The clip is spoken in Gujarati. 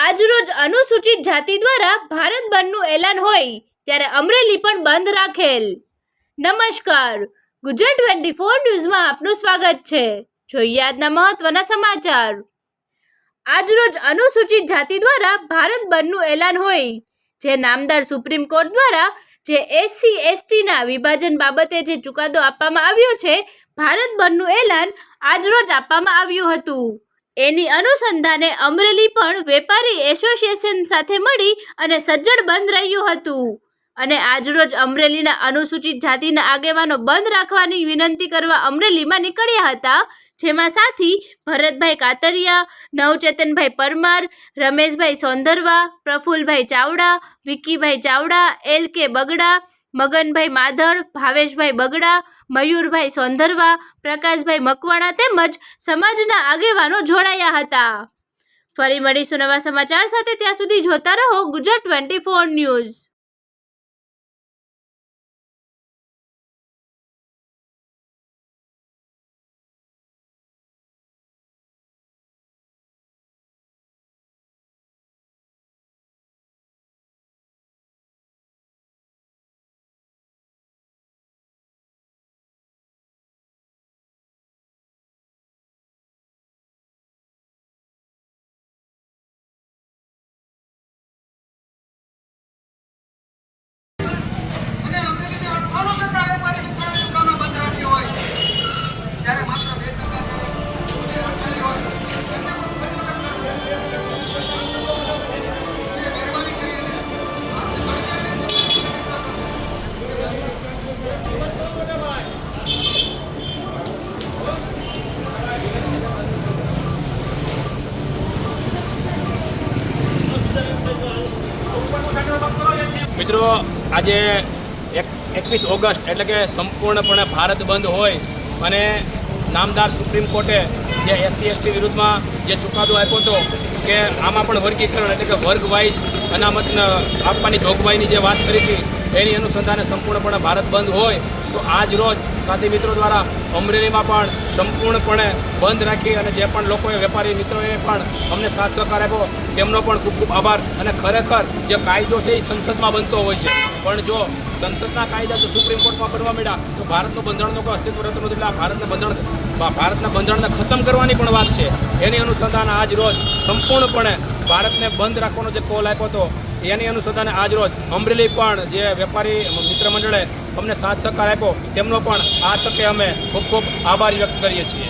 આજરોજ અનુસૂચિત જાતિ દ્વારા ભારત બંધનું એલાન હોય ત્યારે અમરેલી પણ બંધ રાખેલ। નમસ્કાર, ગુજરાત 24 ન્યૂઝમાં આપનું સ્વાગત છે। જોઈએ આજના મહત્વના સમાચાર। આજરોજ અનુસૂચિત જાતિ દ્વારા ભારત બંધનું એલાન હોય જે નામદાર સુપ્રીમ કોર્ટ દ્વારા જે SC/STના વિભાજન બાબતે જે ચુકાદો આપવામાં આવ્યો છે, ભારત બંધનું એલાન આજરોજ આપવામાં આવ્યું હતું। એની અનુસંધાને અમરેલી પણ વેપારી એસોસિએશન સાથે મળી અને સજ્જડ બંધ રહ્યું હતું અને આજરોજ અમરેલીના અનુસૂચિત જાતિના આગેવાનો બંધ રાખવાની વિનંતી કરવા અમરેલીમાં નીકળ્યા હતા, જેમાં સાથી ભરતભાઈ કાતરિયા, નવચેતનભાઈ પરમાર, રમેશભાઈ સોંધરવા, પ્રફુલભાઈ ચાવડા, વિકીભાઈ ચાવડા, LK બગડા, મગનભાઈ માધડ, ભાવેશભાઈ બગડા, મયુરભાઈ સોંધરવા, પ્રકાશભાઈ મકવાણા તેમજ સમાજના આગેવાનો જોડાયા હતા। ફરી મળીશું નવા સમાચાર સાથે, ત્યાં સુધી જોતા રહો ગુજરાત 24 ન્યૂઝ। મિત્રો, આજે 21 ઓગસ્ટ એટલે કે સંપૂર્ણપણે ભારત બંધ હોય અને નામદાર સુપ્રીમ કોર્ટે જે SC/ST વિરુદ્ધમાં જે ચુકાદો આપ્યો હતો કે આમાં પણ વર્ગીકરણ એટલે કે વર્ગ વાઇઝ અનામત આપવાની જોગવાઈની જે વાત કરી હતી, એની અનુસંધાને સંપૂર્ણપણે ભારત બંધ હોય તો આજ રોજ સાથી મિત્રો દ્વારા અમરેલીમાં પણ સંપૂર્ણપણે બંધ રાખી અને જે પણ લોકોએ વેપારી મિત્રોએ પણ અમને સાથ સહકાર આપ્યો તેમનો પણ ખૂબ ખૂબ આભાર। અને ખરેખર જે કાયદો છે એ સંસદમાં બનતો હોય છે, પણ જો સંસદના કાયદા જો સુપ્રીમ કોર્ટમાં બનવા માંડ્યા તો ભારતનું બંધારણનો કોઈ અસ્તિત્વ રહેતું નથી। એટલે ભારતના બંધારણને ખતમ કરવાની પણ વાત છે। એની અનુસંધાને આજ રોજ સંપૂર્ણપણે ભારતને બંધ રાખવાનો જે કોલ આપ્યો હતો, એની અનુસંધાને આજ રોજ અમરેલી પણ જે વેપારી મિત્ર મંડળે અમને સાથ સહકાર આપ્યો તેમનો પણ આ તકે અમે ખૂબ ખૂબ આભાર વ્યક્ત કરીએ છીએ।